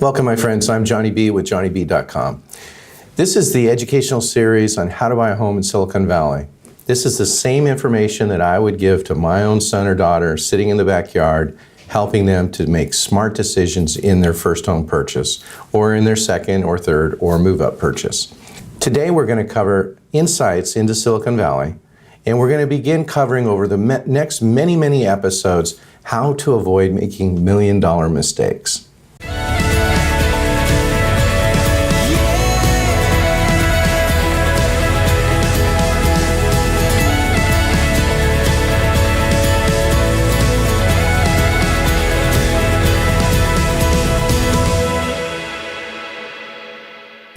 Welcome, my friends. I'm JohnnyB with JohnnyB.com. This is the educational series on how to buy a home in Silicon Valley. This is the same information that I would give to my own son or daughter sitting in the backyard, helping them to make smart decisions in their first home purchase, or in their second or third or move-up purchase. Today we're going to cover insights into Silicon Valley, and we're going to begin covering over the next many episodes how to avoid making million-dollar mistakes.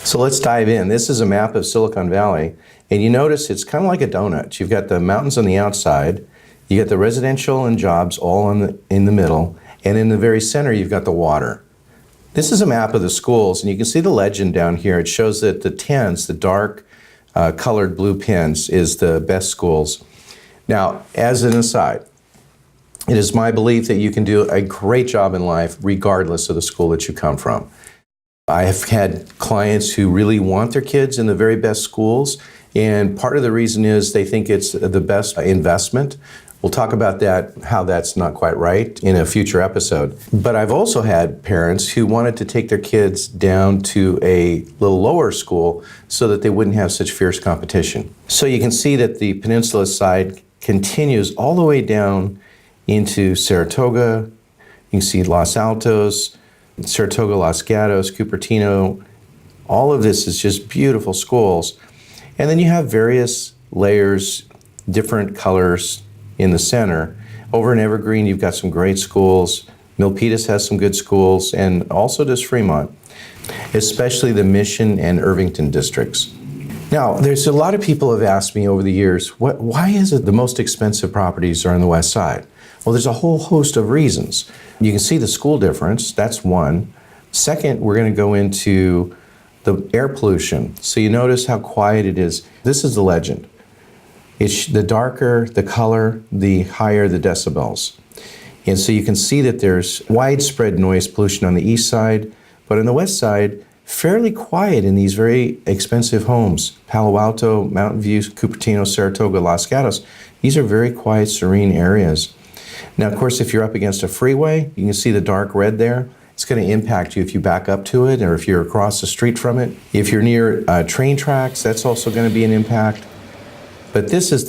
So let's dive in. This is a map of Silicon Valley, and you notice it's kind of like a donut. You've got the mountains on the outside, you got the residential and jobs all in the middle, and in the very center you've got the water. This is a map of the schools, and you can see the legend down here. It shows that the 10s, the dark colored blue pins, is the best schools. Now, as an aside, it is my belief that you can do a great job in life regardless of the school that you come from. I have had clients who really want their kids in the very best schools, and part of the reason is they think it's the best investment. We'll talk about that, how that's not quite right, in a future episode. But I've also had parents who wanted to take their kids down to a little lower school so that they wouldn't have such fierce competition. So you can see that the peninsula side continues all the way down into Saratoga. You can see Los Altos, Saratoga, Los Gatos, Cupertino. All of this is just beautiful schools. And then you have various layers, different colors in the center. Over in Evergreen, you've got some great schools. Milpitas has some good schools, and also does Fremont, especially the Mission and Irvington districts. Now, there's a lot of people have asked me over the years, why is it the most expensive properties are on the west side? Well, there's a whole host of reasons. You can see the school difference, that's one. Second, we're going to go into the air pollution. So you notice how quiet it is. This is the legend. The darker the color, the higher the decibels. And so you can see that there's widespread noise pollution on the east side, but on the west side, fairly quiet in these very expensive homes. Palo Alto, Mountain View, Cupertino, Saratoga, Los Gatos. These are very quiet, serene areas. Now, of course, if you're up against a freeway, you can see the dark red there. It's going to impact you if you back up to it or if you're across the street from it. If you're near train tracks, that's also going to be an impact. But this is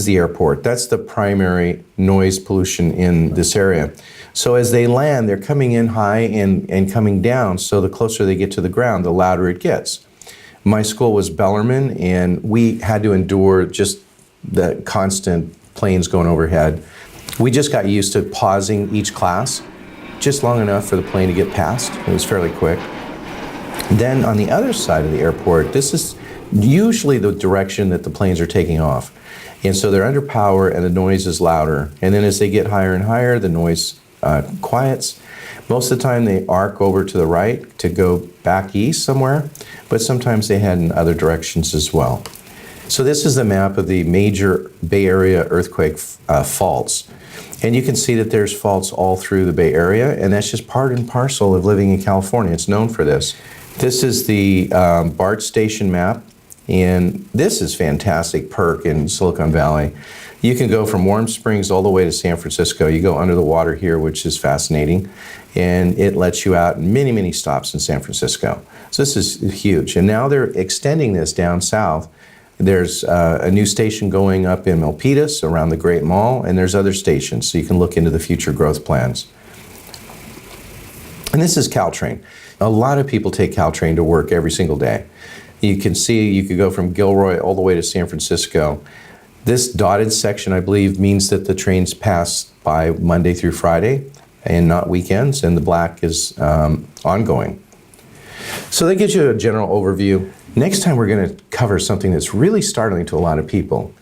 the airport. That's the primary noise pollution in this area. So as they land, they're coming in high and coming down, so the closer they get to the ground, the louder it gets. My school was Bellarmine, and we had to endure just the constant planes going overhead. We just got used to pausing each class just long enough for the plane to get past. It was fairly quick. Then on the other side of the airport, this is usually the direction that the planes are taking off. And so they're under power and the noise is louder. And then as they get higher and higher, the noise quiets. Most of the time they arc over to the right to go back east somewhere, but sometimes they head in other directions as well. So this is the map of the major Bay Area earthquake faults. And you can see that there's faults all through the Bay Area, and that's just part and parcel of living in California. It's known for this. This is the BART station map, and this is fantastic perk in Silicon Valley. You can go from Warm Springs all the way to San Francisco. You go under the water here, which is fascinating, and it lets you out many stops in San Francisco. So this is huge, and now they're extending this down south. There's a new station going up in Milpitas around the Great Mall, and there's other stations, so you can look into the future growth plans. And this is Caltrain. A lot of people take Caltrain to work every single day. You can see you could go from Gilroy all the way to San Francisco. This dotted section, I believe, means that the trains pass by Monday through Friday and not weekends, and the black is ongoing. So that gives you a general overview. Next time we're going to cover something that's really startling to a lot of people.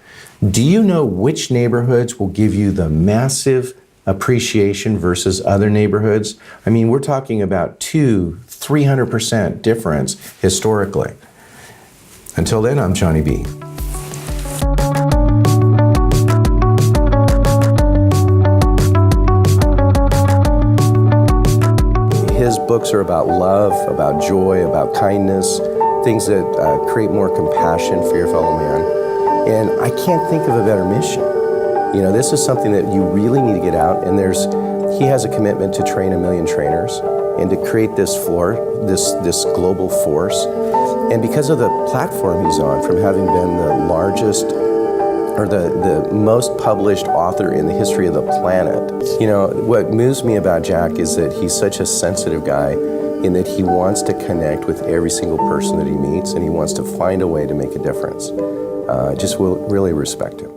Do you know which neighborhoods will give you the massive appreciation versus other neighborhoods? I mean, we're talking about 200–300% difference historically. Until then, I'm JohnnyB. his books are about love, about joy, about kindness, things that create more compassion for your fellow man. And I can't think of a better mission. You know, this is something that you really need to get out, and he has a commitment to train 1 million trainers and to create this this global force. And because of the platform he's on, from having been the largest or the most published author in the history of the planet, you know, what moves me about Jack is that he's such a sensitive guy in that he wants to connect with every single person that he meets, and he wants to find a way to make a difference. Just will really respect him.